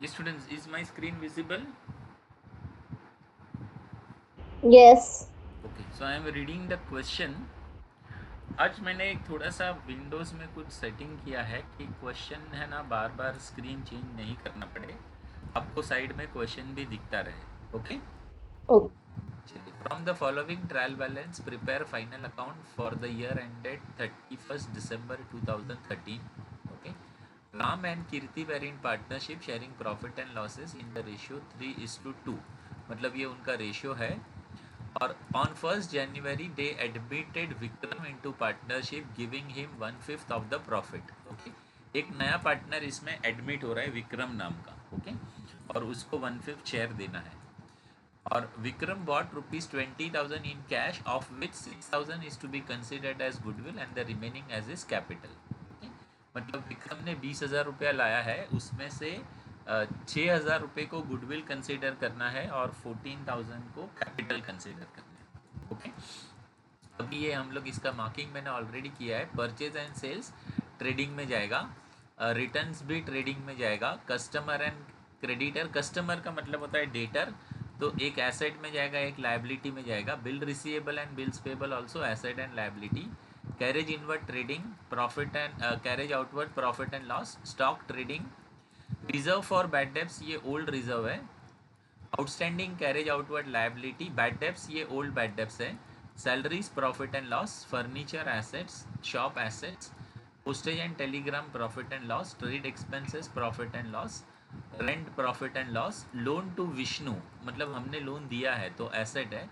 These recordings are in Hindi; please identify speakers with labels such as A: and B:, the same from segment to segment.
A: Yes, students, is my screen visible?
B: Yes.
A: Okay, so I am reading the question. आज मैंने एक थोड़ा सा विंडोज़ में कुछ सेटिंग किया है कि क्वेश्चन है ना बार बार स्क्रीन चेंज नहीं करना पड़े, आपको साइड में क्वेश्चन भी दिखता रहे. Okay,
B: Okay.
A: चलिए. From the following trial balance prepare final account for the year ended 31 December 2013. Okay. Ram and Kirti were in partnership sharing profit and losses in the ratio 3:2. मतलब ये उनका रेशियो है. और on 1st January they admitted Vikram into partnership giving him 1/5 of the profit. Okay. एक नया पार्टनर इसमें एडमिट हो रहा है विक्रम नाम का. ओके. और उसको 1/5 शेयर देना है. और Vikram bought ₹20,000 in cash of which 6,000 is to be considered as goodwill and the remaining as is capital. मतलब विक्रम ने 20,000 रुपया लाया है, उसमें से 6,000 रुपये को गुडविल कंसिडर करना है और 14,000 को कैपिटल कंसिडर करना है. ओके. अभी ये हम लोग इसका मार्किंग मैंने ऑलरेडी किया है. परचेज एंड सेल्स ट्रेडिंग में जाएगा, रिटर्न्स भी ट्रेडिंग में जाएगा. कस्टमर एंड क्रेडिटर, कस्टमर का मतलब होता है डेटर, तो एक एसेट में जाएगा, एक लायबिलिटी में जाएगा. Bill receivable and bills payable also asset and liability. Carriage inward trading profit and carriage outward profit and loss. Stock trading. Reserve for bad debts ये ओल्ड रिजर्व है. Outstanding carriage outward liability. Bad debts ये ओल्ड बैड डेब्ट्स है. Salaries profit and loss. Furniture assets, shop assets. Postage and telegram profit and loss. Trade expenses profit and loss. Rent profit and loss. Loan to Vishnu मतलब हमने लोन दिया है तो एसेट है.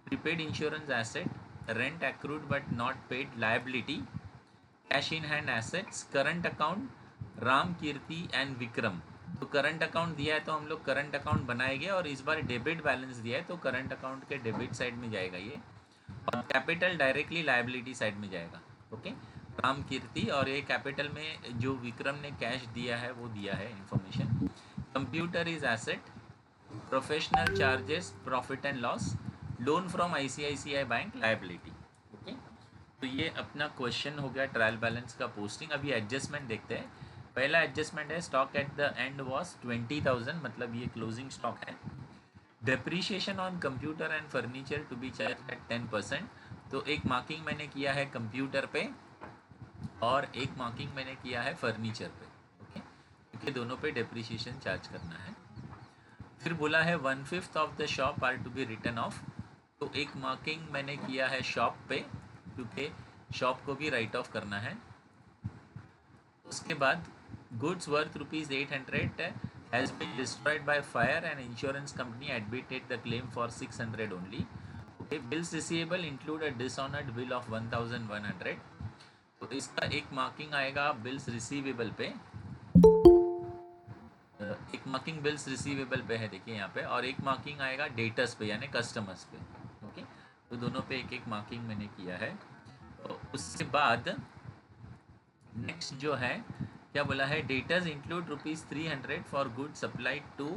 A: Prepaid insurance asset. Rent accrued but not paid liability. Cash in hand assets. Current account Ram Kirti and Vikram. तो करंट अकाउंट दिया है तो हम लोग करंट अकाउंट बनाएंगे और इस बार डेबिट बैलेंस दिया है तो करंट अकाउंट के डेबिट साइड में जाएगा ये. और कैपिटल डायरेक्टली लायबिलिटी साइड में जाएगा. ओके. राम कीर्ति और ये कैपिटल में जो विक्रम ने कैश दिया है वो दिया है information. Computer is asset. Professional charges profit and loss. Loan from ICICI bank liability. Okay. तो ये अपना क्वेश्चन हो गया ट्रायल बैलेंस का पोस्टिंग. अभी एडजस्टमेंट देखते हैं. पहला एडजस्टमेंट है stock at the end was 20,000 मतलब ये क्लोजिंग स्टॉक है. Depreciation on computer and furniture to be charge at 10%. तो एक मार्किंग मैंने किया है कंप्यूटर पे और एक मार्किंग मैंने किया है फर्नीचर पे. ओके. क्योंकि दोनों पे डेप्रीशिएशन चार्ज करना है. फिर बोला है 1/5 of the shop are to be return off. तो एक मार्किंग मैंने किया है शॉप पे क्योंकि शॉप को भी राइट ऑफ करना है. उसके बाद goods worth ₹800 has been destroyed by fire and insurance company admitted the claim for 600 only. Okay. Bills receivable include a dishonoured bill of 1,100. तो इसका एक मार्किंग आएगा बिल्स रिसीवेबल पे. एक मार्किंग बिल्स रिसीवेबल पे है देखिए यहाँ पे, और एक मार्किंग आएगा डेटर्स पे यानी कस्टमर्स पे. ओके. तो दोनों पे एक एक मार्किंग मैंने किया है. तो उसके बाद नेक्स्ट जो है क्या बोला है, debtors include ₹300 for good supplied to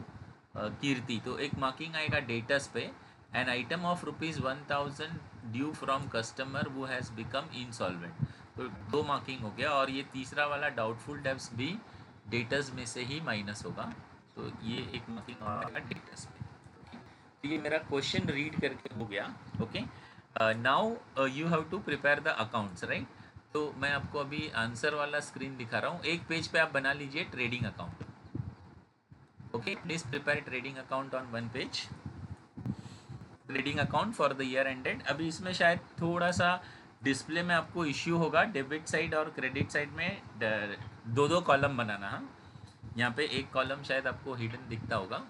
A: Kirti. तो एक मार्किंग आएगा डेटर्स पे. An item of ₹1,000 due from customer वो हैज़ बिकम इंसॉल्वेंट. तो दो मार्किंग हो गया. और ये तीसरा वाला डाउटफुल डेब्ट्स भी डेटर्स में से ही माइनस होगा. तो ये एक मार्किंग आएगा डेटर्स पे. तो ये मेरा क्वेश्चन रीड करके हो गया. Okay. Now you have to prepare the accounts right. तो मैं आपको अभी आंसर वाला स्क्रीन दिखा रहा हूँ. एक पेज पे आप बना लीजिए trading account. Okay. Please prepare trading account on one page. Trading account for the year ended. अभी इसमें शायद थोड़ा सा डिस्प्ले में आपको इश्यू होगा. डेबिट साइड और क्रेडिट साइड में दो दो कॉलम बनाना. हाँ, यहाँ पे एक कॉलम शायद आपको हिडन दिखता होगा.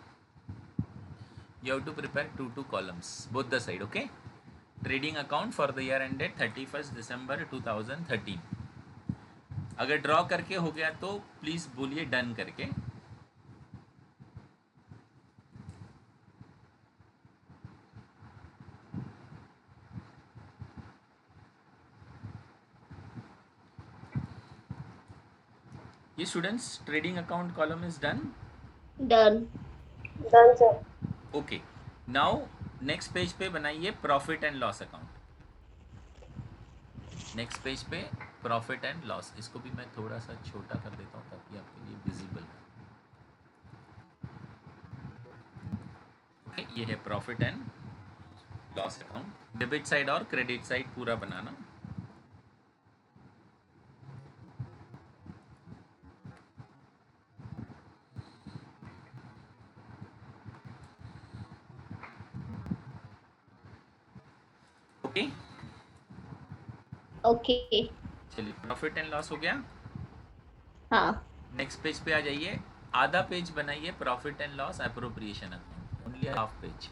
A: You have to prepare two columns both the side. Okay. Trading account for the year ended 31 December 2013. अगर ड्रॉ करके हो गया तो प्लीज़ बोलिए डन करके. ये students trading account column is done.
B: Done.
C: Done, sir.
A: Okay. Now next page पे बनाइए profit and loss account. Next page पे प्रॉफिट एंड लॉस. इसको भी मैं थोड़ा सा छोटा कर देता हूँ ताकि आपके लिए विजिबल हो. ये है profit and loss account. Debit side और क्रेडिट साइड पूरा बनाना। Okay
B: Okay.
A: चलिए, प्रॉफिट एंड लॉस हो गया।
B: हाँ.
A: नेक्स्ट पेज पे आ जाइए। आधा पेज बनाइए profit and loss appropriation account, only half page.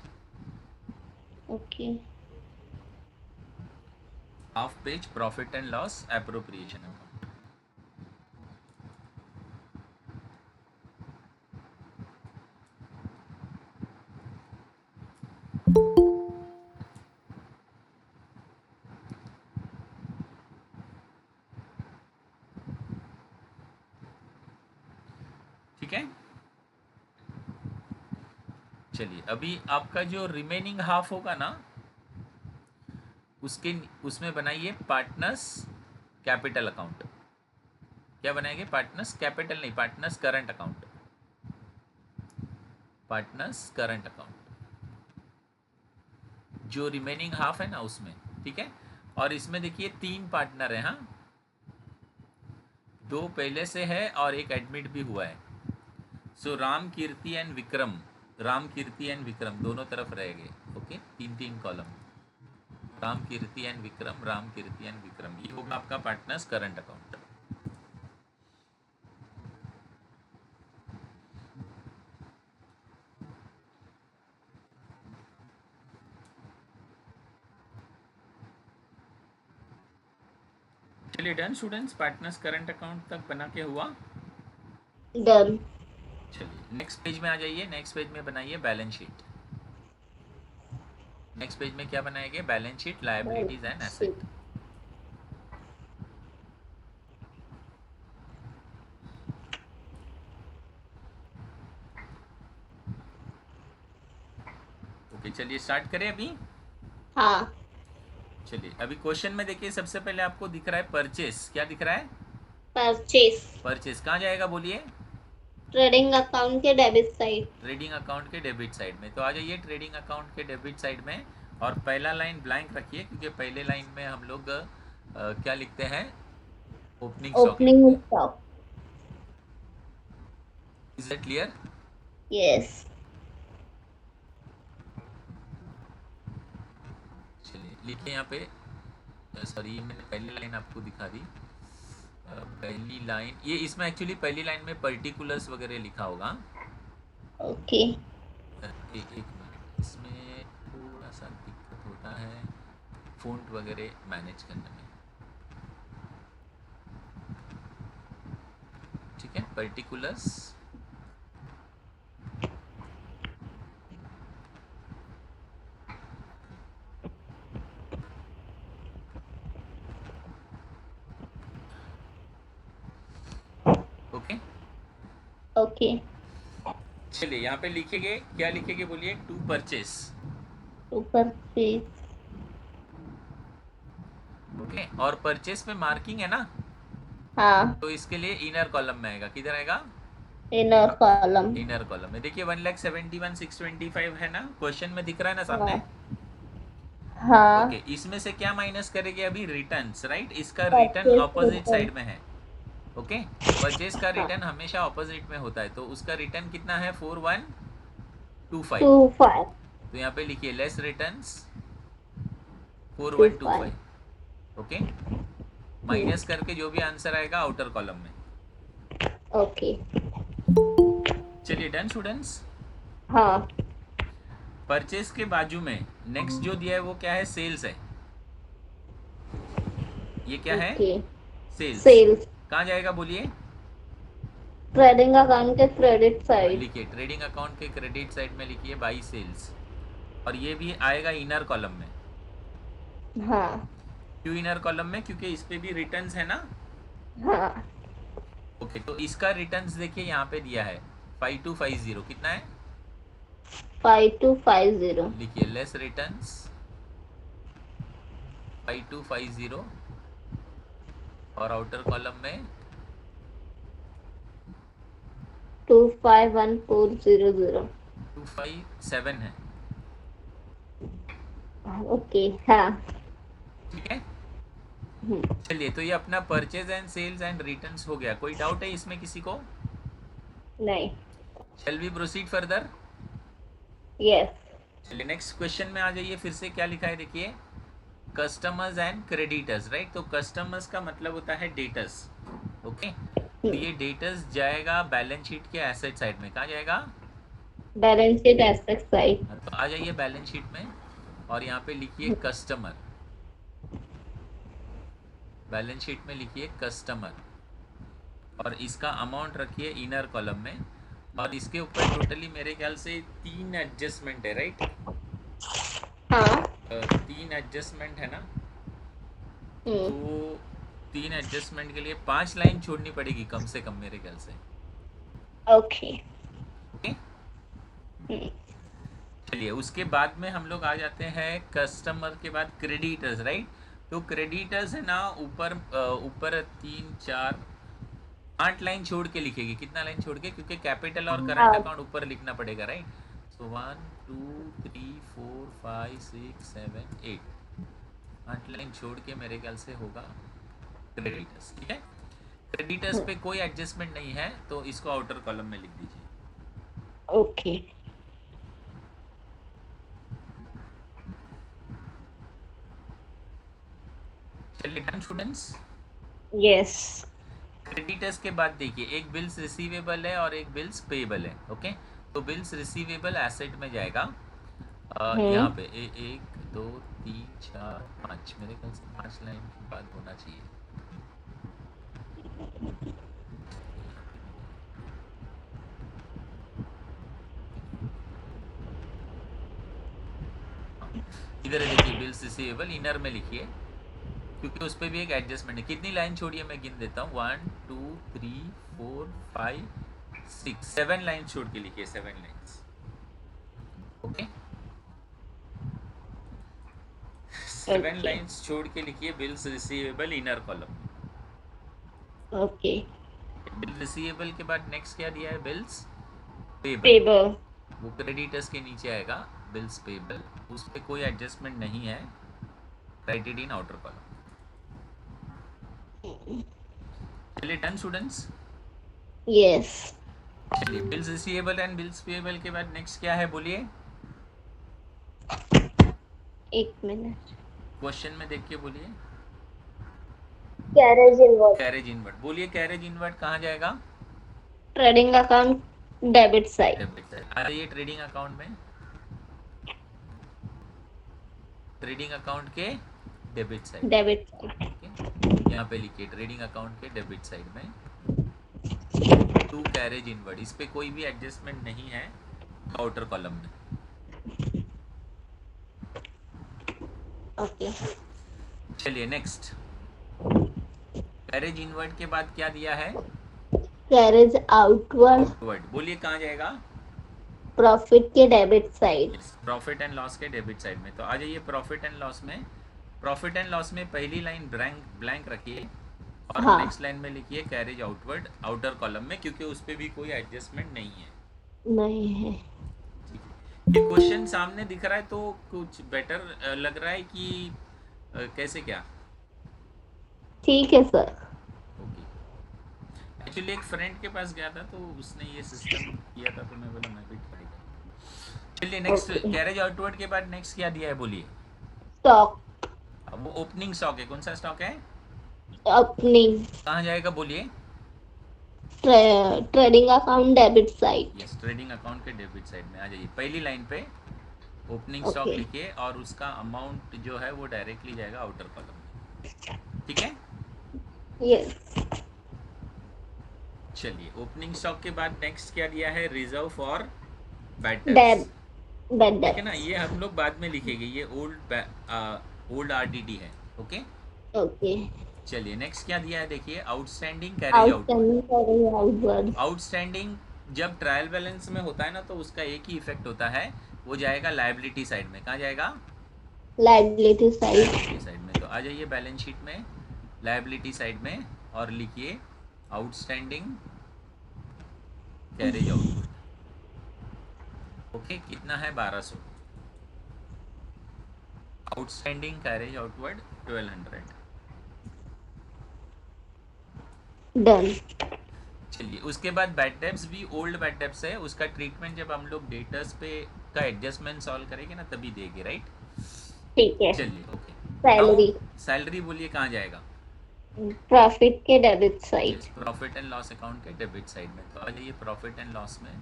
B: Okay.
A: Half page profit and loss appropriation account. ठीक है, चलिए अभी आपका जो रिमेनिंग हाफ होगा ना, उसमें बनाइए पार्टनर्स कैपिटल अकाउंट। क्या बनाएंगे? पार्टनर्स कैपिटल नहीं, partners current account. Partners current account जो रिमेनिंग हाफ है ना उसमें। ठीक है, और इसमें देखिए 3 पार्टनर है। हाँ, 2 पहले से है और एक एडमिट भी हुआ है। So Ram Kirti and Vikram, Ram Kirti and Vikram दोनों तरफ रहेंगे। Okay, 3 columns, Ram Kirti and Vikram, Ram Kirti and Vikram, ये होगा आपका पार्टनर्स करंट अकाउंट। चलिए done students, partners current account तक बना के हुआ।
B: Done.
A: चलिए नेक्स्ट पेज में आ जाइए। नेक्स्ट पेज में बनाइए बैलेंस शीट। नेक्स्ट पेज में क्या बनाएंगे? Balance sheet, liabilities and asset. Okay चलिए स्टार्ट करें अभी।
B: हाँ.
A: चलिए अभी क्वेश्चन में देखिए, सबसे पहले आपको दिख रहा है परचेस। क्या दिख रहा है?
B: Purchase.
A: परचेस कहाँ जाएगा बोलिए?
B: ट्रेडिंग अकाउंट के डेबिट साइड.
A: ट्रेडिंग अकाउंट के डेबिट साइड में। तो आ जाइए ट्रेडिंग अकाउंट के डेबिट साइड में, और पहला लाइन ब्लैंक रखिए, क्योंकि पहले लाइन में हम लोग क्या लिखते हैं? ओपनिंग स्टॉक लिखते
B: ओपनिंग
A: हैं।
B: Stock.
A: Is it clear?
B: Yes.
A: चलिए लिखिए यहाँ पे। सॉरी, मैंने पहली लाइन आपको दिखा दी। पहली लाइन, ये इसमें एक्चुअली पहली लाइन में पर्टिकुलर्स वगैरह लिखा होगा।
B: ओके.
A: एक मिनट, इसमें थोड़ा सा दिक्कत होता है फ़ॉन्ट वगैरह मैनेज करने में। ठीक है, पर्टिकुलर्स, ओके।
B: ओके.
A: चलिए यहाँ पे लिखेंगे, क्या लिखेंगे बोलिए? To purchase.
B: To purchase.
A: Okay, और परचेस में मार्किंग है ना,
B: हाँ.
A: तो इसके लिए इनर कॉलम में आएगा। किधर आएगा?
B: Inner column.
A: इनर कॉलम में। देखिए 1,71,625 है ना, क्वेश्चन में दिख रहा है ना सामने।
B: हाँ. हाँ.
A: ओके, इसमें से क्या माइनस करेंगे अभी? Returns, right. इसका return
B: purchase
A: opposite
B: return.
A: Side में है। ओके, परचेज का
B: हाँ.
A: रिटर्न हमेशा ऑपोजिट में होता है, तो उसका रिटर्न कितना है? 4125।
B: 25.
A: तो यहाँ पे लिखिए लेस रिटर्न्स
B: 25.
A: 4125। ओके, माइनस करके जो भी आंसर आएगा आउटर कॉलम में।
B: ओके.
A: चलिए डन स्टूडेंट्स।
B: हाँ.
A: परचेज के बाजू में नेक्स्ट जो दिया है वो क्या है? सेल्स है। ये क्या है?
B: ओके.
A: सेल्स।
B: सेल्स.
A: कहाँ जाएगा बोलिए?
B: ट्रेडिंग अकाउंट के क्रेडिट साइड.
A: लिखिए ट्रेडिंग अकाउंट के क्रेडिट साइड में लिखिए बाई सेल्स, और ये भी आएगा इनर कॉलम में।
B: हाँ.
A: क्यों इनर कॉलम में? क्योंकि इस पे भी रिटर्न्स है ना।
B: हाँ.
A: ओके, तो इसका रिटर्न्स देखिए यहाँ पे दिया है 5250। कितना है?
B: 5250.
A: लिखिए लेस रिटर्न्स 5250, और आउटर कॉलम में
B: 251400.
A: 257 है।
B: ओके हाँ.
A: ठीक है.
B: हम्म.
A: चलिए, तो ये अपना purchase and sales and returns हो गया. कोई डाउट है इसमें किसी को?
B: नहीं.
A: Shall we proceed further?
B: Yes.
A: चलिए नेक्स्ट क्वेश्चन में आ जाइए. फिर से क्या लिखा है देखिए, कस्टमर्स एंड क्रेडिटर्स, राइट. तो कस्टमर्स का मतलब होता है डेटर्स. ओके. तो ये डेटर्स जाएगा बैलेंस शीट के एसेट साइड में. कहाँ जाएगा?
B: Balance sheet asset side.
A: हाँ, तो आ जाइए बैलेंस शीट में और यहाँ पे लिखिए कस्टमर. बैलेंस शीट में लिखिए कस्टमर और इसका अमाउंट रखिए इनर कॉलम में. और इसके ऊपर टोटली मेरे ख्याल से 3 एडजस्टमेंट है, राइट.
B: हाँ.
A: 3 एडजस्टमेंट है ना.
B: हम्म.
A: तो 3 एडजस्टमेंट के लिए 5 लाइन छोड़नी पड़ेगी कम से कम मेरे ख्याल से.
B: ओके.
A: ओके.
B: हम्म.
A: चलिए, उसके बाद में हम लोग आ जाते हैं कस्टमर के बाद क्रेडिटर्स, राइट. तो क्रेडिटर्स है ना, ऊपर ऊपर 3 4 8 लाइन छोड़ के लिखेगी. कितना लाइन छोड़ के? क्योंकि कैपिटल और करंट
B: हाँ.
A: अकाउंट ऊपर लिखना पड़ेगा, राइट. सो 1 2 3 4 5 6 7 8 8 लाइन छोड़ के मेरे ख्याल से होगा क्रेडिटर्स. ठीक है. क्रेडिटर्स पे कोई एडजस्टमेंट नहीं है तो इसको आउटर कॉलम में लिख दीजिए.
B: ओके.
A: चलिए डन स्टूडेंट्स.
B: यस.
A: क्रेडिटर्स के बाद देखिए, एक बिल्स रिसीवेबल है और एक बिल्स पेएबल है. ओके. तो बिल्स रिसीवेबल एसेट में जाएगा. यहाँ पे 1 2 3 4 5 मेरे ख्याल से 5 लाइन के बाद होना चाहिए. इधर है देखिए, बिल्स रिसीवेबल इनर में लिखिए क्योंकि उस पर भी एक एडजस्टमेंट है. कितनी लाइन छोड़ी है मैं गिन देता हूँ. 1 2 3 4 5 6 7 लाइन छोड़ के लिखिए. 7 लाइन्स. ओके. 7 लाइन्स छोड़ के लिखिए bills receivable inner column.
B: Okay.
A: Bill receivable के बाद नेक्स्ट क्या दिया है? Bills payable.
B: पेबल.
A: वो क्रेडिटर्स के नीचे आएगा. बिल्स पेबल, उस पर कोई एडजस्टमेंट नहीं है. Right it in outer column. चलिए डन स्टूडेंट्स.
B: यस.
A: चलिए, bills receivable and bills payable के बाद नेक्स्ट क्या है बोलिए.
B: एक मिनट.
A: क्वेश्चन में देख के बोलिए.
B: Carriage inward.
A: कैरेज इनवर्ड बोलिए. कैरेज इनवर्ड कहाँ जाएगा?
B: Trading account debit side.
A: Debit side. आ रही है ट्रेडिंग अकाउंट में. ट्रेडिंग अकाउंट के डेबिट साइड.
B: Debit side.
A: यहाँ पे लिखिए ट्रेडिंग अकाउंट के डेबिट साइड में टू कैरेज इनवर्ड. इस पे कोई भी एडजस्टमेंट नहीं है आउटर कॉलम में.
B: ओके.
A: चलिए नेक्स्ट. कैरेज इनवर्ड के बाद क्या दिया है?
B: Carriage outward.
A: आउटवर्ड बोलिए कहाँ जाएगा?
B: प्रॉफिट के debit side.
A: Profit and loss के डेबिट साइड में. तो आ जाइए प्रॉफिट एंड लॉस में. प्रॉफिट एंड लॉस में पहली लाइन ब्लैंक रखिए और
B: हाँ.
A: नेक्स्ट लाइन में लिखिए कैरेज आउटवर्ड आउटर कॉलम में, क्योंकि उस पर भी कोई एडजस्टमेंट नहीं है.
B: नहीं है.
A: ये क्वेश्चन सामने दिख रहा है तो कुछ बेटर लग रहा है कि कैसे क्या?
B: ठीक है सर.
A: ओके. एक्चुअली एक फ्रेंड के पास गया था तो उसने ये सिस्टम किया था तो मैं बोला मैं भी ट्राई करूँ. चलिए नेक्स्ट. कैरेज आउटवर्ड के बाद नेक्स्ट क्या दिया है बोलिए.
B: स्टॉक.
A: वो ओपनिंग स्टॉक है. कौन सा स्टॉक है?
B: ओपनिंग.
A: कहाँ जाएगा बोलिए.
B: Trading account debit side.
A: Yes, trading account के डेबिट साइड में आ जाइए. पहली लाइन पे ओपनिंग स्टॉक लिखिए और उसका अमाउंट जो है वो डायरेक्टली जाएगा आउटर कॉलम में. ठीक है.
B: यस.
A: चलिए, ओपनिंग स्टॉक के बाद नेक्स्ट क्या दिया है? Reserve for bad
B: debt.
A: Debts.
B: Bad
A: ठीक है ना.
B: डेट.
A: ये हम लोग बाद में लिखेंगे. ये ओल्ड आरडीडी है. ओके.
B: ओके.
A: चलिए नेक्स्ट क्या दिया है देखिए. Outstanding carriage outward.
B: Outward.
A: Outstanding जब ट्रायल बैलेंस में होता है ना तो उसका एक ही इफेक्ट होता है. वो जाएगा लायबिलिटी साइड में. कहाँ जाएगा?
B: Liability side.
A: लायबिलिटी साइड में. तो आ जाइए बैलेंस शीट में लायबिलिटी साइड में और लिखिए आउटस्टैंडिंग कैरेज आउटवर्ड. ओके. कितना है? 1200. Outstanding carriage outward 1200।
B: डन।
A: चलिए उसके बाद बैड डेब्ट्स भी ओल्ड बैड डेब्ट्स है, उसका ट्रीटमेंट जब हम लोग डेटर्स पे का एडजस्टमेंट सॉल्व करेंगे ना तभी देंगे, राइट।
B: ठीक है।
A: चलिए ओके। Now
B: salary.
A: सैलरी बोलिए कहाँ जाएगा।
B: प्रॉफिट के debit side.
A: Yes, profit and loss account के डेबिट साइड में। तो आ जाइए प्रॉफिट एंड लॉस में,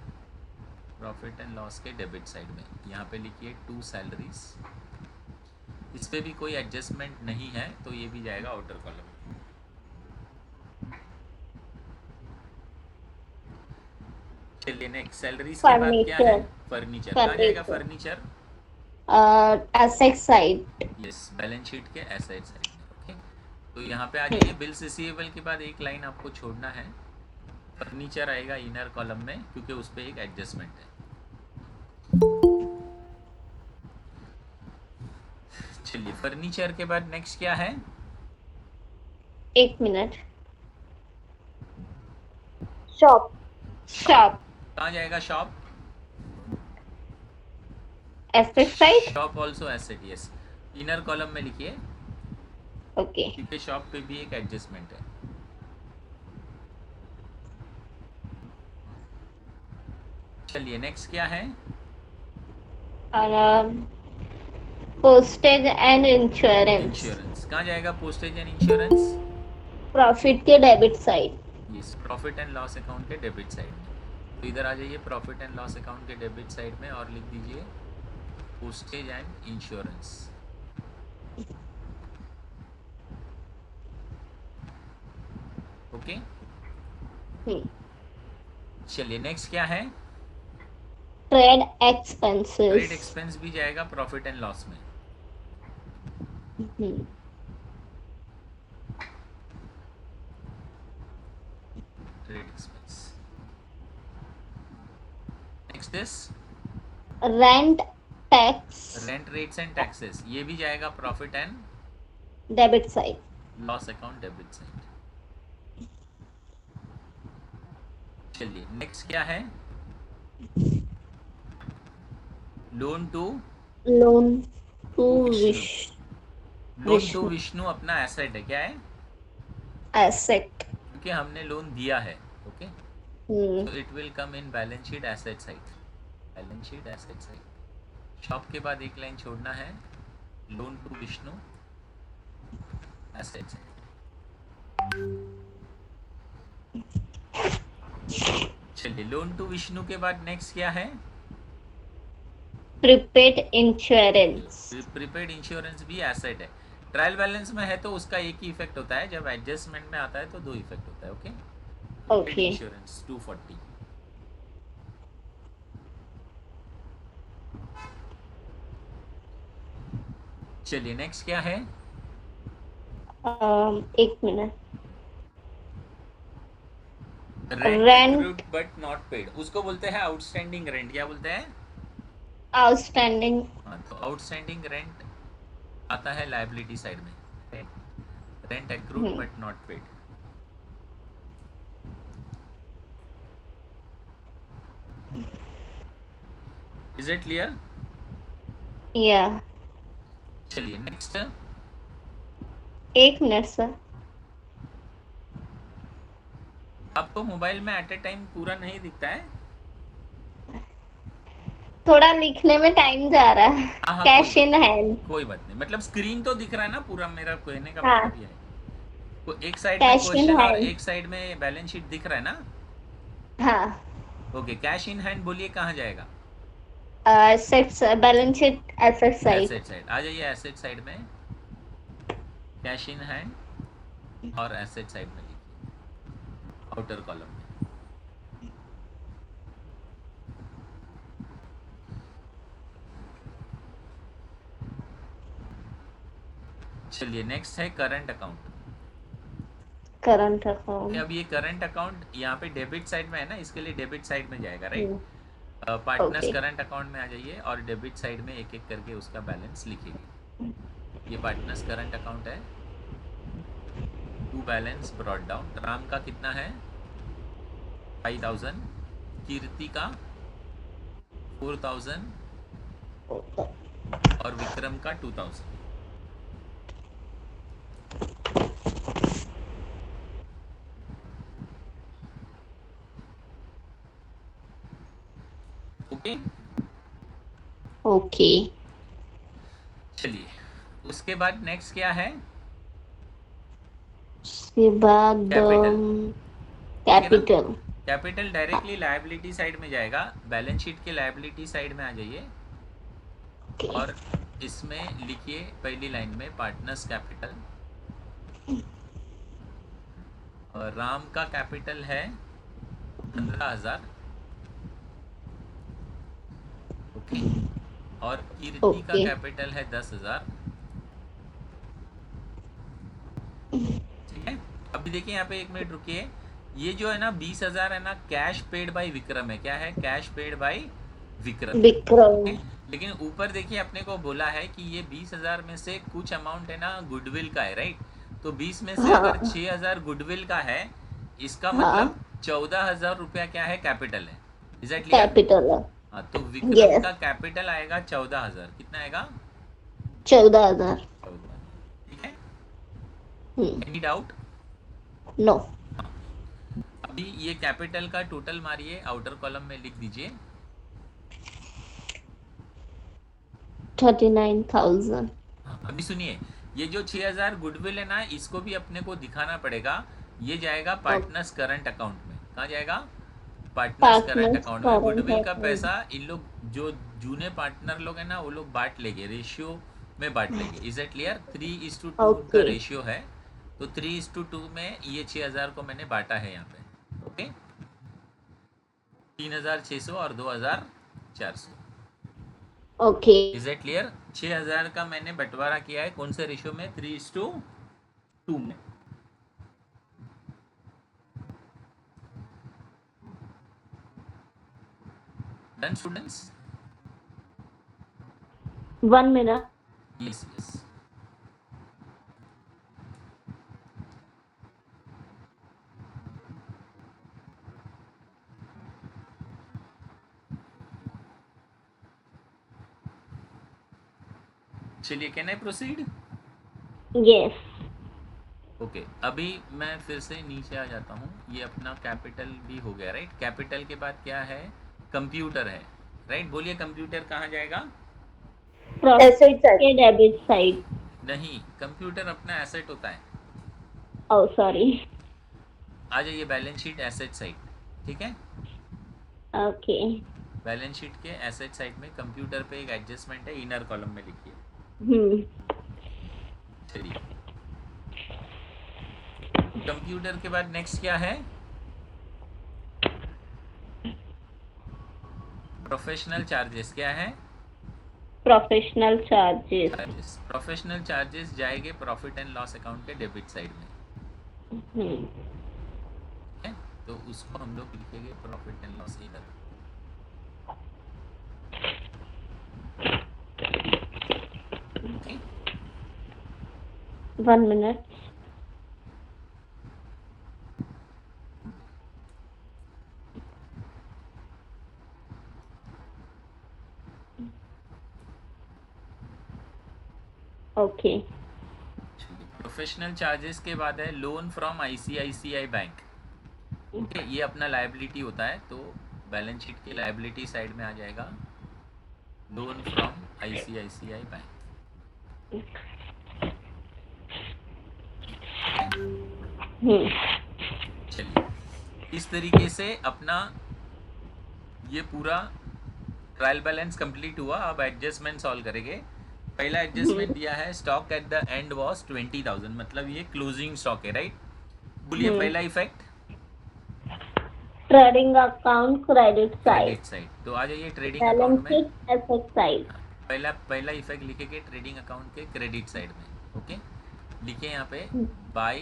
A: प्रॉफिट एंड लॉस के डेबिट साइड में यहाँ पे लिखिए टू सैलरीज। इस पे भी कोई एडजस्टमेंट नहीं है तो ये भी जाएगा आउटर कॉलम में। चलिए नेक्स्ट, सैलरीज के बाद क्या है,
B: फर्नीचर।
A: फर्नीचर। कहाँ जाएगा
B: furniture
A: furniture.
B: Asset side.
A: Yes, balance sheet के एसेट साइड में। ओके, तो यहाँ पे आ जाइए बिल्स रिसीवेबल के बाद एक लाइन आपको छोड़ना है, फर्नीचर आएगा इनर कॉलम में क्योंकि उस पर एक एडजस्टमेंट है। चलिए फर्नीचर के बाद नेक्स्ट क्या है।
B: एक मिनट। शॉप। शॉप।
A: कहाँ जाएगा shop.
B: Asset side.
A: Shop also asset, yes. Inner column में लिखिए
B: ओके।
A: क्योंकि शॉप पे भी एक एडजस्टमेंट है। चलिए नेक्स्ट क्या है।
B: Postage and insurance.
A: इंश्योरेंस कहाँ जाएगा, पोस्टेज एंड इंश्योरेंस।
B: प्रॉफिट के debit side.
A: Yes, profit and loss account के डेबिट साइड में। तो इधर आ जाइए प्रॉफिट एंड लॉस अकाउंट के डेबिट साइड में और लिख दीजिए पोस्टेज एंड इंश्योरेंस। ओके, चलिए नेक्स्ट क्या है।
B: Trade
A: trade
B: expenses.
A: एक्सपेंस भी जाएगा प्रॉफिट एंड लॉस में। Trade expense. Next is
B: rent tax
A: rent rates and taxes, ये भी जाएगा profit and
B: debit side.
A: Loss account debit side. चलिए नेक्स्ट क्या है। Loan to
B: loan to
A: Vishnu.
B: विश
A: लोन टू
B: विष्णु
A: विष्णु अपना एसेट है, क्या है,
B: एसेट।
A: क्योंकि हमने लोन दिया है। Okay, so it will come in balance sheet asset side, balance sheet asset side। Shop के बाद एक लाइन छोड़ना है, loan to Vishnu asset side. चलिए लोन टू विष्णु के बाद नेक्स्ट क्या है।
B: Prepaid insurance.
A: प्रीपेड इंश्योरेंस भी एसेट है। ट्रायल बैलेंस में है तो उसका एक ही इफेक्ट होता है, जब एडजस्टमेंट में आता है तो दो इफेक्ट होता है। Okay, prepaid
B: okay.
A: इंश्योरेंस 240। चलिए नेक्स्ट क्या है।
B: एक minute.
A: Rent
B: rent
A: accrued but not paid, उसको बोलते हैं आउटस्टैंडिंग रेंट। क्या बोलते हैं।
B: आउटस्टैंडिंग।
A: हाँ, तो आउटस्टैंडिंग रेंट आता है लायबिलिटी साइड में, rent accrued but not paid. Is it clear.
B: या।
A: चलिए नेक्स्ट।
B: एक मिनट सर।
A: आपको मोबाइल में एट ए टाइम पूरा नहीं दिखता है।
B: थोड़ा लिखने में टाइम जा रहा है।
A: हाँ हाँ,
B: कैश इन हैंड।
A: कोई बात नहीं, मतलब स्क्रीन तो दिख रहा है ना पूरा, मेरा कहने का
B: हाँ,
A: मतलब ये है। तो एक साइड में
B: कैश इन
A: क्वेश्चन और
B: हैंड।
A: एक साइड में बैलेंस शीट दिख रहा है ना।
B: हाँ।
A: ओके, कैश इन हैंड बोलिए कहाँ जाएगा।
B: Assets balance sheet asset side.
A: Asset side आ जाइए, एसेट साइड में कैश इन हैंड और एसेट साइड में लिखिए आउटर कॉलम में। चलिए नेक्स्ट है करंट अकाउंट।
B: Current account.
A: अब ये करंट अकाउंट यहाँ पे डेबिट साइड में है ना, इसके लिए डेबिट साइड में जाएगा, right. Partners
B: okay.
A: Current account में आ जाइए और डेबिट साइड में एक एक करके उसका बैलेंस लिखिए। ये पार्टनर्स करंट अकाउंट है, to balance brought down. Ram का कितना है 5000, कीर्ति का 4000 और विक्रम का 2000। Okay,
B: okay.
A: चलिए उसके बाद नेक्स्ट क्या है?
B: उसके बाद
A: कैपिटल, ठीक है ना?
B: Capital.
A: Capital directly liability side में जाएगा, बैलेंस शीट के लायबिलिटी साइड में आ जाइए
B: ओके।
A: और इसमें लिखिए पहली लाइन में पार्टनर्स कैपिटल, और राम का कैपिटल है 15,000, ओके, और कीर्ति का
B: ओके।
A: कैपिटल है 10,000, ठीक है। अभी देखिए यहाँ पे, एक मिनट रुकिए, ये जो है ना 20,000 है ना, कैश पेड बाय विक्रम है। क्या है? कैश पेड बाय विक्रम है,
B: विक्रम।
A: ओके। लेकिन ऊपर देखिए अपने को बोला है कि ये 20,000 में से कुछ अमाउंट है ना गुडविल का है, राइट? तो 20 में से अगर
B: हाँ
A: 6,000 गुडविल का है, इसका मतलब
B: हाँ
A: 14,000 रुपया क्या है? कैपिटल है। Is that clear?
B: कैपिटल है।
A: हाँ, तो विक्रम
B: यस।
A: का कैपिटल आएगा 14,000। कितना आएगा?
B: 14,000।
A: 14। ठीक है,
B: हम्म।
A: Any doubt?
B: नो।
A: अभी ये कैपिटल का टोटल मारिए, आउटर कॉलम में लिख दीजिए।
B: 39,000।
A: अभी सुनिए, ये जो 6,000 गुडविल है ना, इसको भी अपने को दिखाना पड़ेगा। ये जाएगा पार्टनर्स करंट अकाउंट में। कहाँ जाएगा? पार्टनर्स करंट
B: पार्टनर्स
A: अकाउंट में।
B: करंट
A: गुडविल का
B: अकाउंट।
A: पैसा इन लोग जो जूने पार्टनर लोग हैं ना, वो लोग बांट लेंगे, रेशियो में बांट लेंगे। Is it clear? 3:2 उनका
B: ओके।
A: रेशियो है, तो 3:2 में ये 6,000 को मैंने बांटा है यहाँ पे, ओके। 3,600 और 2,400।
B: ओके।
A: Is it clear? 6,000 का मैंने बंटवारा किया है कौन से रेशियो में? 3:2 में। Done students?
B: 1 minute.
A: Yes yes. चलिए, can I proceed?
B: Yes.
A: Okay, अभी मैं फिर से नीचे आ जाता हूँ। ये अपना कैपिटल भी हो गया, राइट? कैपिटल के बाद क्या है? कंप्यूटर है, राइट? बोलिए, कंप्यूटर कहाँ जाएगा?
B: एसेट के डेबिट साइड।
A: नहीं, कंप्यूटर अपना एसेट होता है।
B: ओ सॉरी।
A: आ जाइए बैलेंस शीट एसेट साइड, ठीक है।
B: ओके।
A: बैलेंस शीट के एसेट साइड में कंप्यूटर पे एक एडजस्टमेंट है, इनर कॉलम में लिखिए। चलिए, कंप्यूटर के बाद नेक्स्ट क्या है? Professional charges. क्या है?
B: Professional charges.
A: Charges. Professional charges जाएंगे प्रॉफिट एंड लॉस अकाउंट के डेबिट साइड में, ठीक है। तो उसको हम लोग लिखेंगे प्रॉफिट एंड लॉस इधर, okay.
B: 1 minute. Okay.
A: Professional charges के बाद है loan from ICICI bank, okay. ये अपना लायबिलिटी होता है, तो बैलेंस शीट की लायबिलिटी साइड में आ जाएगा लोन फ्रॉम आईसीआईसीआई बैंक। चलिए, इस तरीके से अपना ये पूरा ट्रायल बैलेंस कंप्लीट हुआ। अब एडजस्टमेंट सॉल्व करेंगे। पहला एडजस्टमेंट दिया है, stock at the end was 20,000, मतलब ये क्लोजिंग स्टॉक है, राइट? बोलिए पहला effect.
B: Trading account credit side.
A: Credit side, तो आ जाइए ट्रेडिंग
B: बैलेंस
A: अकाउंट में।
B: Sheet asset side.
A: पहला पहला इफेक्ट लिखेंगे ट्रेडिंग अकाउंट के क्रेडिट साइड में, ओके। लिखिए यहाँ पे by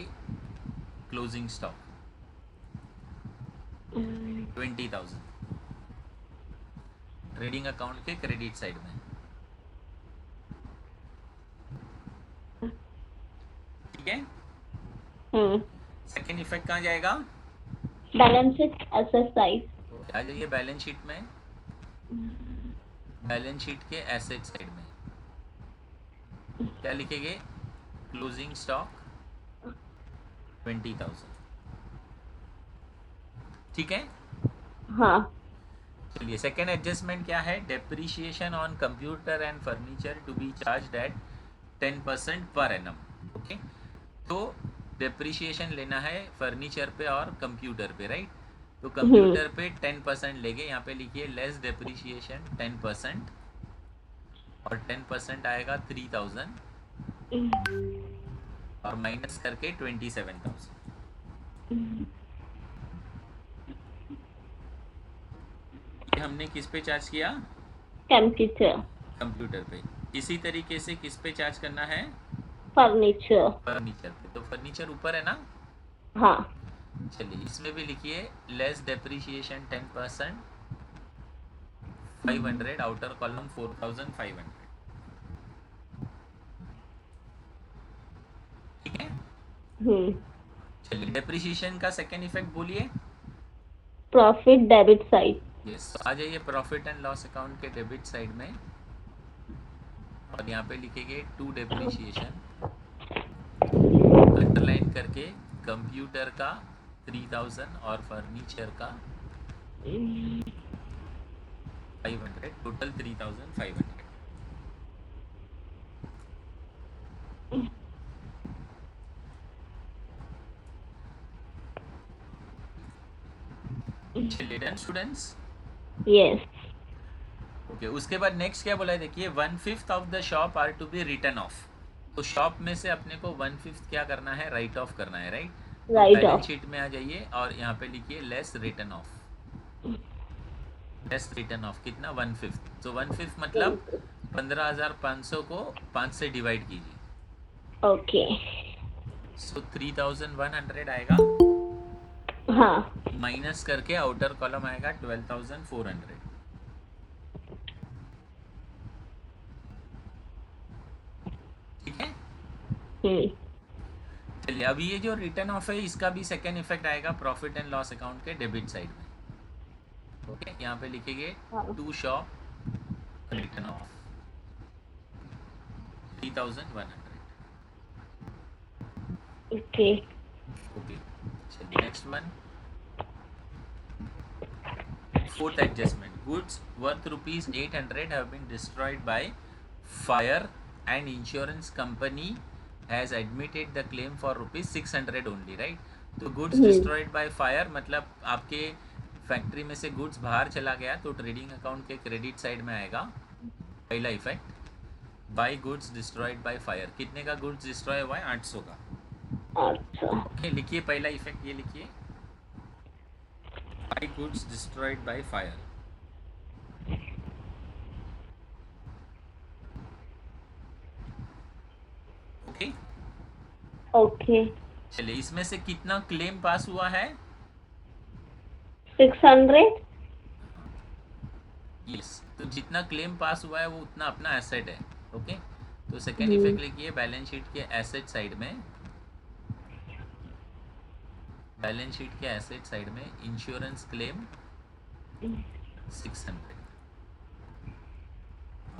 A: closing stock 20,000 trading account के क्रेडिट साइड में, ठीक है। सेकेंड इफेक्ट कहाँ जाएगा?
B: Balance sheet asset side.
A: आ जाइए बैलेंस शीट में, बैलेंस शीट के एसेट साइड में, क्या लिखेंगे? Closing stock 20,000। ठीक है।
B: हाँ।
A: चलिए सेकेंड एडजस्टमेंट क्या है? Depreciation on computer and furniture to be charge at 10% per annum. Okay, तो डेप्रिसिएशन लेना है फर्नीचर पे और कंप्यूटर पे, राइट? तो कंप्यूटर पे 10% लेंगे, यहाँ पे लिखिए लेस डेप्रिसिएशन 10%, और 10% आएगा 3,000 और माइनस करके 27,000। ये हमने किस पे चार्ज किया?
B: कंप्यूटर।
A: कंप्यूटर पे। इसी तरीके से किस पे चार्ज करना है?
B: फर्नीचर।
A: फर्नीचर पे। तो फर्नीचर ऊपर है ना?
B: हाँ।
A: चलिए इसमें भी लिखिए लेस डेप्रिसिएशन 10%, 500, आउटर कॉलम 4,500। ठीक है।
B: हम्म।
A: चलिए डेप्रिसिएशन का सेकेंड इफेक्ट बोलिए।
B: Profit debit side.
A: यस, आ जाइए प्रॉफिट एंड लॉस अकाउंट के डेबिट साइड में, और यहाँ पे लिखेंगे टू डेप्रिसिएशन, अंडरलाइन करके कंप्यूटर का 3,000 और फर्नीचर का 500, टोटल 3,500। चलिए डन स्टूडेंट्स।
B: यस।
A: ओके, उसके बाद नेक्स्ट क्या बोला है? देखिए 1/5 of the shop are to be return off. तो शॉप में से अपने को 1/5 क्या करना है? राइट ऑफ करना है, राइट? तो
B: राइट
A: बैलेंस
B: ऑफ।
A: शीट में आ जाइए और यहाँ पे लिखिए less return of. Less return of कितना? 1/5। तो 1/5 मतलब 15,500 को 5 से डिवाइड कीजिए।
B: ओके।
A: सो 3,100 आएगा,
B: हाँ।
A: माइनस करके आउटर कॉलम आएगा 12,400। ठीक है।
B: हम्म।
A: चलिए अभी ये जो रिटर्न ऑफ है इसका भी सेकेंड इफेक्ट आएगा प्रॉफिट एंड लॉस अकाउंट के डेबिट साइड में। ओके, यहाँ पे लिखेंगे
B: हाँ।
A: To shop return of 3,100।
B: Okay.
A: Okay, चलिए next one, fourth adjustment, goods worth rupees 800 have been destroyed by fire and insurance company has admitted the claim for rupees 600 only, right? तो goods
B: hmm.
A: Destroyed by fire मतलब आपके फैक्ट्री में से गुड्स बाहर चला गया, तो ट्रेडिंग अकाउंट के क्रेडिट साइड में आएगा पहला effect. By goods destroyed by fire, कितने का गुड्स डिस्ट्रॉय हुआ है? 800 का।
B: अच्छा।
A: ओके, लिखिए पहला इफेक्ट, ये लिखिए by goods destroyed by fire. Okay,
B: okay.
A: चलिए इसमें से कितना क्लेम पास हुआ है?
B: 600।
A: यस, तो जितना क्लेम पास हुआ है वो उतना अपना एसेट है। ओके, तो सेकेंड इफेक्ट लिखिए बैलेंस शीट के एसेट साइड में। बैलेंस शीट के एसेट साइड में इंश्योरेंस क्लेम 600।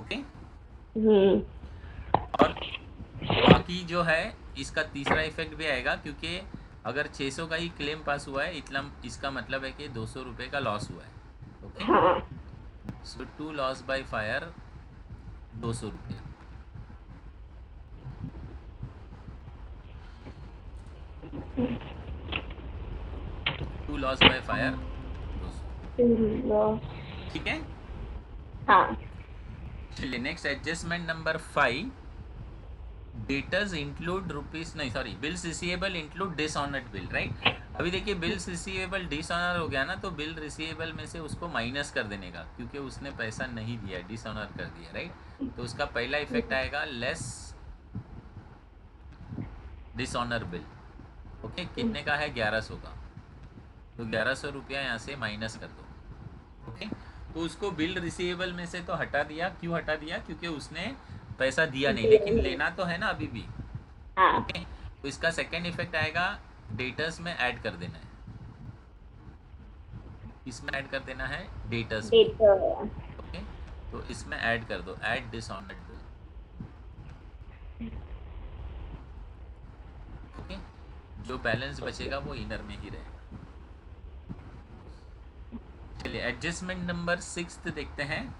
A: ओके, और बाकी जो है इसका तीसरा इफेक्ट भी आएगा, क्योंकि अगर 600 का ही क्लेम पास हुआ है इतना, इसका मतलब है कि 200 रुपये का लॉस हुआ है। ओके,
B: हाँ।
A: So to loss by fire 200 रुपये। To loss by fire 200। ठीक है।
B: हाँ।
A: चलिए नेक्स्ट adjustment number 5, debtors include rupees, नहीं sorry, bills receivable include dishonoured bill, right? अभी देखिए बिल्स रिसीवेबल डिसऑनर हो गया ना, तो बिल रिसीवेबल में से उसको माइनस कर देने का, क्योंकि उसने पैसा नहीं दिया, डिसऑनर कर दिया, राइट? तो उसका पहला इफेक्ट आएगा लेस डिसऑनर बिल। ओके, कितने का है? 1100 का। तो 1100 रुपया यहाँ से माइनस कर दो। ओके, तो उसको बिल रिसीवेबल में से तो हटा दिया। क्यों हटा दिया? क्योंकि उसने पैसा दिया नहीं, लेकिन लेना तो है ना अभी भी।
B: हाँ।
A: ओके, तो इसका सेकेंड इफेक्ट आएगा डेटर्स में ऐड कर देना है। इसमें ऐड कर देना है डेटर्स में।
B: डेटर।
A: ओके, तो इसमें ऐड कर दो, ऐड डिसऑनर्ड बिल। जो बैलेंस बचेगा वो इनर में ही रहेगा। चलिए एडजस्टमेंट नंबर 6 देखते हैं।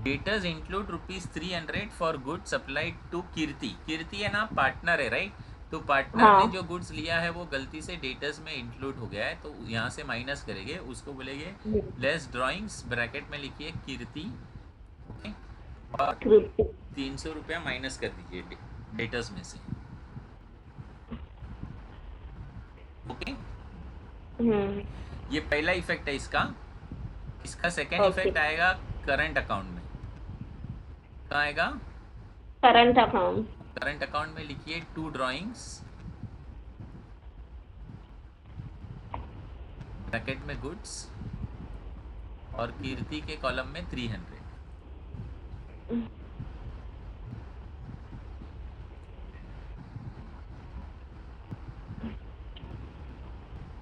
A: Debtors include ₹300 for good supplied to Kirti. Kirti है ना, पार्टनर है राइट। तो पार्टनर ने
B: हाँ
A: जो गुड्स लिया है वो गलती से डेटर्स में इंक्लूड हो गया है, तो यहाँ से माइनस करेंगे, उसको बोलेंगे लेस ड्राइंग्स, ब्रैकेट में लिखिए कीर्ति, ओके, और
B: कृति
A: 300 रुपया माइनस कर दीजिए डेटर्स में से, ओके। ये पहला इफेक्ट है इसका। इसका सेकेंड
B: ओके
A: इफेक्ट आएगा करंट अकाउंट में। कहाँ आएगा?
B: करंट अकाउंट
A: करंट अकाउंट में लिखिए 2 ड्राइंग्स, ब्रैकेट में गुड्स, और कीर्ति के कॉलम में 300।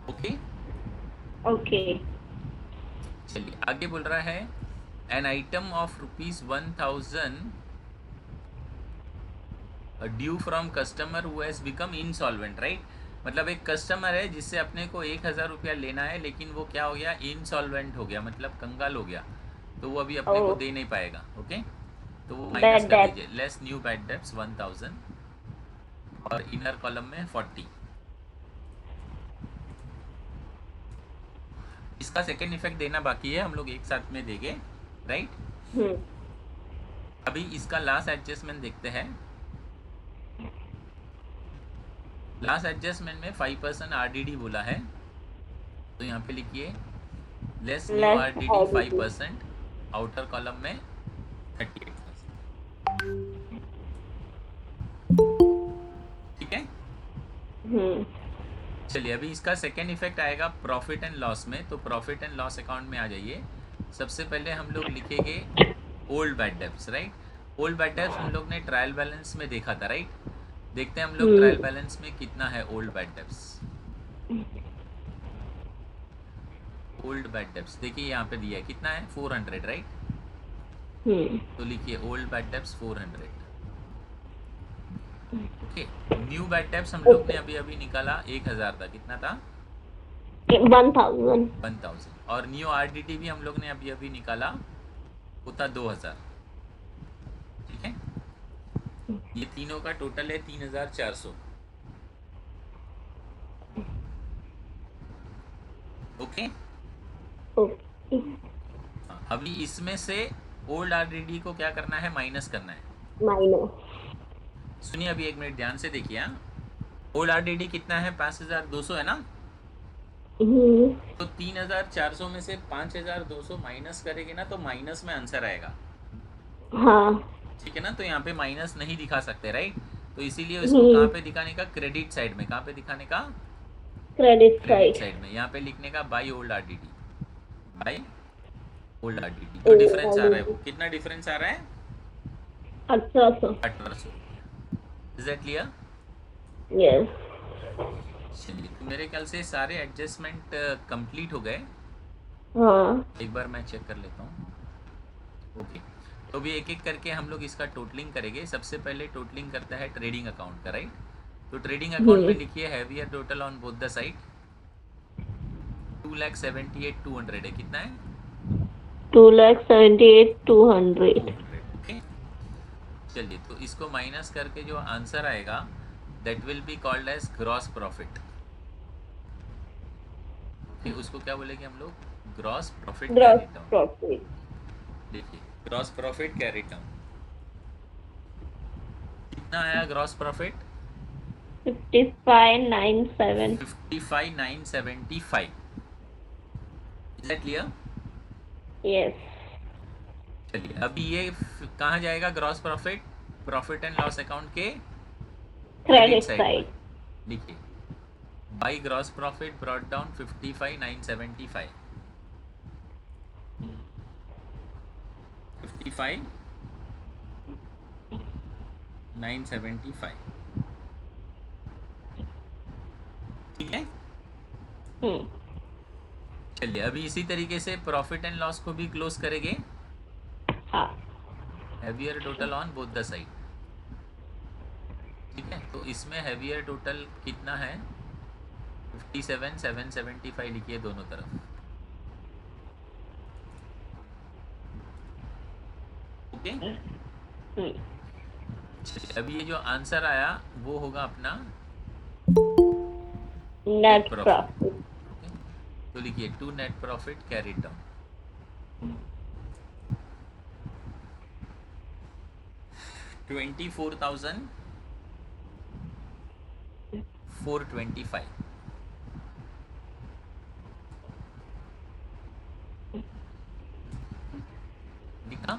A: ओके
B: ओके
A: चलिए आगे बोल रहा है N item of ₹1000 due from customer who has become insolvent, right. मतलब एक कस्टमर है जिससे अपने को 1000 रुपया लेना है, लेकिन वो क्या हो गया, इंसॉल्वेंट हो गया, मतलब कंगाल हो गया, तो वो अभी अपने को दे नहीं पाएगा, ओके। तो वो माइनस
B: बैड
A: कर
B: डेट
A: दीजिए, लेस न्यू बैड डेब्ट्स 1000, और इनर कॉलम में 40। इसका सेकेंड इफेक्ट देना बाकी है, हम लोग एक साथ में देंगे, राइट। अभी इसका लास्ट एडजस्टमेंट देखते हैं। लास्ट एडजस्टमेंट में 5% RDD बोला है, तो यहाँ पे लिखिए less new
B: less
A: RDD 5%, outer column में 38%, ठीक है। चलिए अभी इसका सेकेंड इफेक्ट आएगा प्रॉफिट एंड लॉस में। तो प्रॉफिट एंड लॉस अकाउंट में आ जाइए। सबसे पहले हम लोग लिखेंगे old bad debts, right. Old bad debts हम लोग ने ट्रायल बैलेंस में देखा था, राइट। देखते हैं हम लोग ट्रायल बैलेंस में कितना है old bad debts. Old bad debts देखिए यहाँ पे दिया है, कितना है, 400, राइट। तो लिखिए old bad debts 400, okay. New bad debts हम लोग ने अभी अभी निकाला 1000 था, कितना था, 1000। और न्यू RDD भी हम लोग ने अभी अभी निकाला, वो था 2000, ठीक है। ये तीनों का टोटल है 3400, ओके। अभी इसमें से ओल्ड RDD को क्या करना है, माइनस करना है। सुनिए अभी एक मिनट ध्यान से देखिए। ओल्ड RDD कितना है, 5200 है ना। तो 3400 में से 5200 माइनस करेंगे ना, तो माइनस में आंसर आएगा, ठीक है ना। तो यहाँ पे माइनस नहीं दिखा सकते, राइट। तो इसीलिए इसको कहाँ पे दिखाने का, क्रेडिट साइड में। कहाँ पे दिखाने का,
B: क्रेडिट
A: साइड में। यहाँ पे लिखने का by old RDD, by old RDD। जो डिफरेंस आ रहा है वो कितना डिफरेंस आ रहा है, 1800। Is that clear?
B: यस
A: चलिए तो मेरे ख्याल से सारे एडजस्टमेंट कंप्लीट हो गए। एक बार मैं चेक कर लेता हूँ, ओके। तो भी एक एक करके हम लोग इसका टोटलिंग करेंगे। सबसे पहले टोटलिंग करता है ट्रेडिंग अकाउंट का, राइट। तो ट्रेडिंग अकाउंट में लिखिए heavier total on both the side 2,78,200 है, कितना है,
B: 2,78,200।
A: ओके। चलिए तो इसको माइनस करके जो आंसर आएगा that will be called as gross profit. उसको क्या बोलेंगे हम लोग, ग्रॉस प्रॉफिट कैरी डाउन। देखिए ग्रॉस प्रॉफिट कैरी डाउन कितना आया, gross profit
B: 55,975।
A: Is that clear?
B: Yes.
A: चलिए अभी ये कहाँ जाएगा gross profit, profit and loss account के
B: क्रेडिट साइड।
A: लिखिए by gross profit brought down 55,975, 55,975, ठीक है। चलिए अभी इसी तरीके से प्रॉफिट एंड लॉस को भी क्लोज करेंगे। Heavier total on both the side, ठीक है। तो इसमें हैवियर टोटल कितना है, 57 775 लिखिए दोनों तरफ। ओके, अभी ये जो आंसर आया वो होगा अपना net
B: net
A: profit.
B: Profit.
A: Okay, तो लिखिए to net profit carried down. 24,425 लिखा।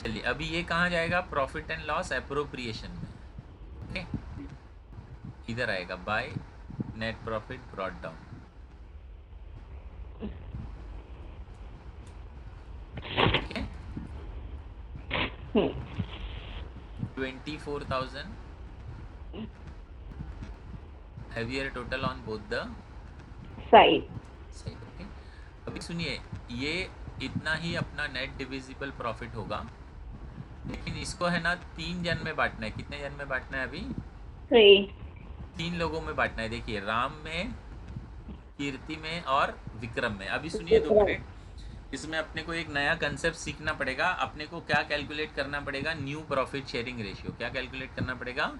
A: चलिए अभी ये कहाँ जाएगा, प्रॉफिट एंड लॉस एप्रोप्रिएशन में। ओके, इधर आएगा by net profit brought down. ठीक है, 24,000 heavier total on both the
B: side.
A: side। Okay, अभी सुनिए, ये इतना ही अपना नेट डिविजिबल प्रॉफिट होगा, लेकिन इसको है ना 3 जन में बांटना है। कितने जन में बांटना है अभी?
B: 3।
A: 3 लोगों में बांटना है। देखिए, राम में, कीर्ति में और विक्रम में। अभी सुनिए 2 मिनट, इसमें अपने को एक नया कंसेप्ट सीखना पड़ेगा। अपने को क्या कैलकुलेट करना पड़ेगा? New profit sharing ratio. क्या कैलकुलेट करना पड़ेगा?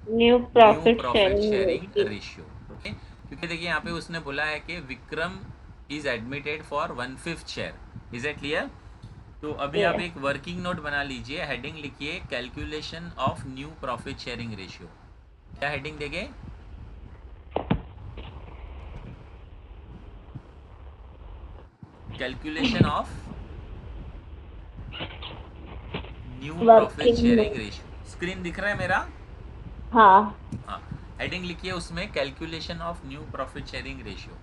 B: New
A: new
B: profit
A: profit sharing
B: sharing.
A: Ratio. Okay, क्योंकि देखिए यहाँ पे उसने बोला है कि Vikram is admitted for 1/5 share. Is it clear? तो अभी आप एक वर्किंग नोट बना लीजिए, हेडिंग लिखिए calculation of new profit sharing ratio. क्या हेडिंग देंगे? Calculation of new profit sharing ratio. Screen दिख रहा है मेरा?
B: हाँ।
A: हाँ, हेडिंग लिखिए उसमें calculation of new profit sharing ratio.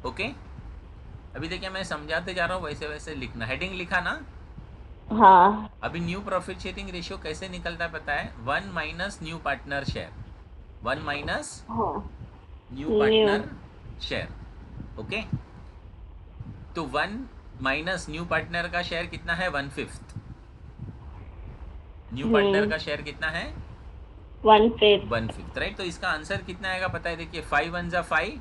A: Okay, अभी देखिए मैं समझाते जा रहा हूँ, वैसे वैसे लिखना। हेडिंग लिखा ना?
B: हाँ।
A: अभी न्यू प्रॉफिट शेयरिंग रेशियो कैसे निकलता है पता है? 1 minus new partner share. 1 minus
B: हाँ।
A: New
B: new.
A: Partner share. Okay, तो 1 माइनस न्यू पार्टनर का शेयर कितना है? 1/5। न्यू पार्टनर का शेयर कितना है?
B: 1/5।
A: 1/5, राइट। तो इसका आंसर कितना आएगा पता है? देखिए 5 1 जा 5,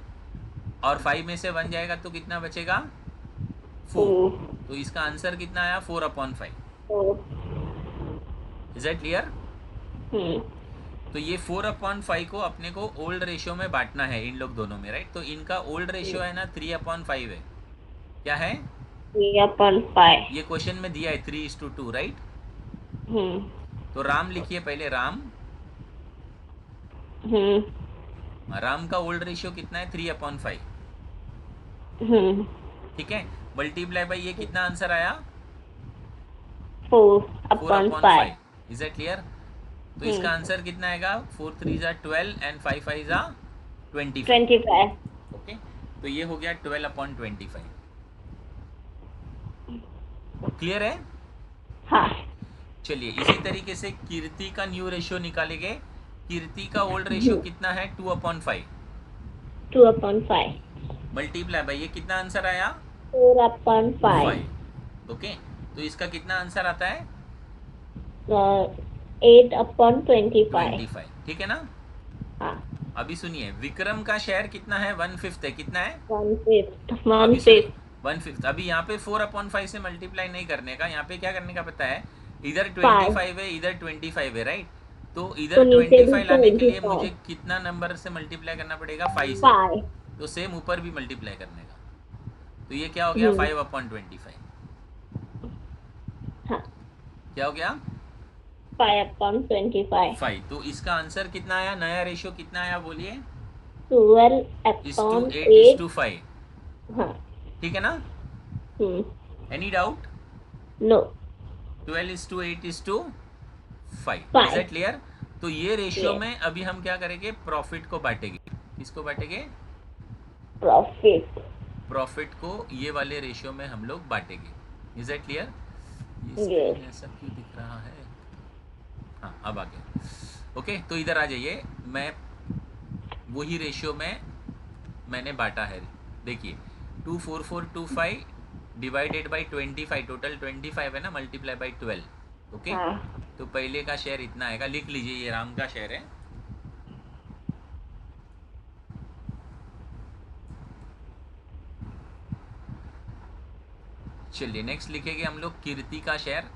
A: और 5 में से 1 जाएगा तो कितना बचेगा? 4। तो इसका आंसर कितना आया? 4/5। Is it clear? तो ये 4/5 को अपने को ओल्ड रेशियो में बांटना है इन लोग दोनों में, राइट। तो इनका ओल्ड रेशियो है ना 3/5 है। क्या है?
B: 3/5।
A: ये क्वेश्चन में दिया है 3:2, राइट। तो राम लिखिए पहले, राम। राम का ओल्ड रेशियो कितना है? 3/5। ठीक है, मल्टीप्लाई बाई ये कितना आंसर आया? 4/5। Is it clear? तो इसका आंसर कितना आएगा? 4 3 जा 12 एंड 5 5 जा 25। ओके, तो ये हो गया 12/25। क्लियर है?
B: हाँ।
A: चलिए इसी तरीके से कीर्ति का न्यू रेशियो निकालेंगे। कीर्ति का ओल्ड रेशियो कितना है? 2/5।
B: 2/5।
A: मल्टीप्लाई बाई ये कितना आंसर आया?
B: 4/5।
A: ओके, तो इसका कितना आंसर आता है?
B: 8/25।
A: 25। ठीक है ना?
B: हाँ।
A: अभी सुनिए, विक्रम का शेयर कितना है? 1/5 है। कितना है?
B: 1/5।
A: अभी सुनिए 1/5। अभी यहाँ पे 4/5 से मल्टीप्लाई नहीं करने का, यहाँ पे क्या करने का पता है? इधर 25 है, इधर 25 है, राइट। तो इधर 25 लाने के लिए मुझे कितना नंबर से मल्टीप्लाई करना पड़ेगा? 5 से। तो सेम ऊपर भी मल्टीप्लाई करने का। तो ये क्या हो गया? 5/25। क्या हो गया?
B: 5/25।
A: 5। तो इसका आंसर कितना आया? नया रेशियो कितना आया बोलिए?
B: 12/8।
A: 8:5।
B: हाँ।
A: ठीक है ना? Any doubt?
B: No.
A: 12:8:5। Is it clear? तो ये रेशियो में अभी हम क्या करेंगे? प्रॉफिट को बांटेंगे। किसको बांटेंगे? प्रॉफिट को ये वाले रेशियो में हम लोग बांटेंगे। Is it clear? ये स्क्रीन ऐसा क्यों दिख रहा है? हाँ, अब आ गया। ओके, तो इधर आ जाइए। मैं वही रेशियो में मैंने बांटा है। देखिए 24425 डिवाइडेड बाई 25, टोटल 25 है ना, मल्टीप्लाई बाई 12। ओके, तो पहले का शेयर इतना आएगा, लिख लीजिए, ये राम का शेयर है। चलिए नेक्स्ट लिखेंगे हम लोग कीर्ति का शेयर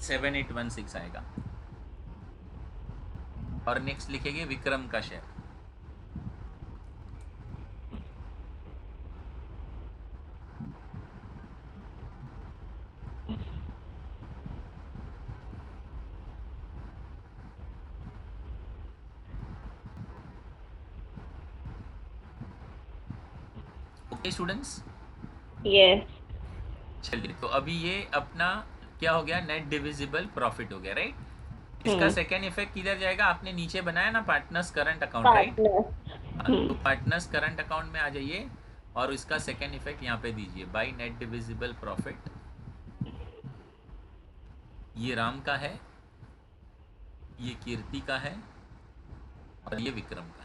A: 7816 आएगा, और नेक्स्ट लिखेंगे विक्रम का शेयर। Okay students,
B: yes.
A: चलिए तो अभी ये अपना क्या हो गया, नेट डिविजिबल प्रॉफिट हो गया, राइट। इसका सेकेंड इफेक्ट किधर जाएगा, आपने नीचे बनाया ना partners current account, right.
B: Partner.
A: तो पार्टनर्स करंट अकाउंट में आ जाइए और इसका सेकेंड इफेक्ट यहाँ पे दीजिए, बाय नेट डिविजिबल प्रॉफिट। ये राम का है, ये कीर्ति का है, और ये विक्रम का है।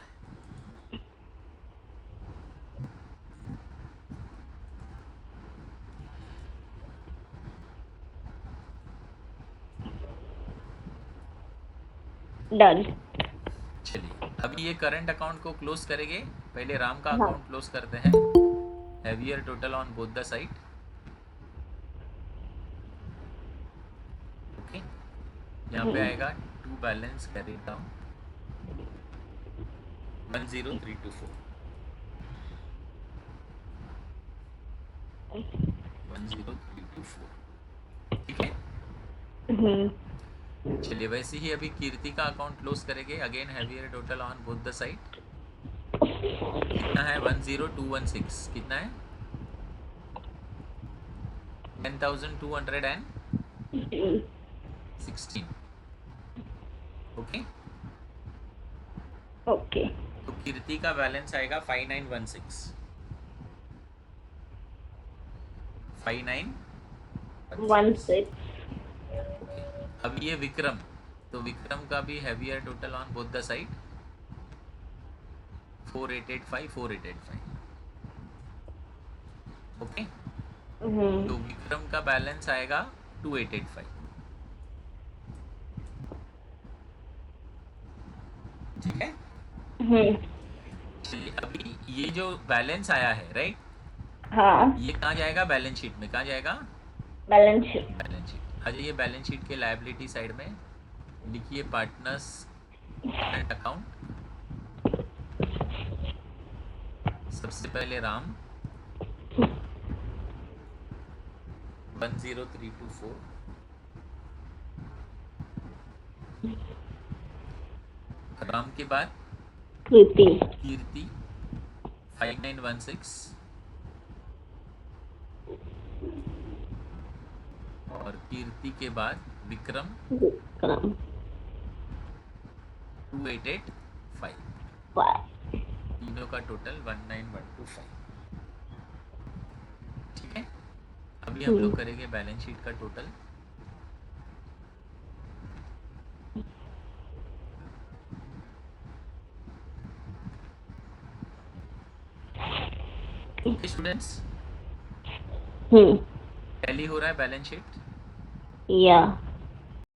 B: डन।
A: चलिए अभी ये करंट अकाउंट को क्लोज करेंगे, पहले राम का
B: हाँ।
A: अकाउंट क्लोज करते हैं। Heavier total on both the side, okay. यहाँ पे आएगा टू बैलेंस कैरी डाउन 10324 10324, ठीक है। चलिए वैसे ही अभी कीर्ति का अकाउंट क्लोज करेंगे, again heavier total on both the side. कितना है 10216, कितना है 10,216, ओके।
B: ओके।
A: तो कीर्ति का बैलेंस आएगा 5916
B: 16।
A: ओके। अब ये विक्रम, तो विक्रम का भी heavier total on both the side 4885 okay. तो विक्रम का बैलेंस आएगा 2885, ठीक है। चलिए अभी ये जो बैलेंस आया है, राइट,
B: हाँ।
A: ये कहाँ जाएगा, बैलेंस शीट में। कहाँ जाएगा,
B: बैलेंस शीट।
A: Balance sheet. आ जाइए बैलेंस शीट के लायबिलिटी साइड में, लिखिए पार्टनर्स करंट अकाउंट। सबसे पहले राम 10324, राम के बाद
B: कीर्ति।
A: कीर्ति 5916, और कीर्ति के बाद विक्रम
B: विक्रम
A: 2885, तीनों का टोटल 19125, ठीक है। अभी हम लोग करेंगे बैलेंस शीट का टोटल। ओके स्टूडेंट्स, टैली हो रहा है बैलेंस शीट।
B: या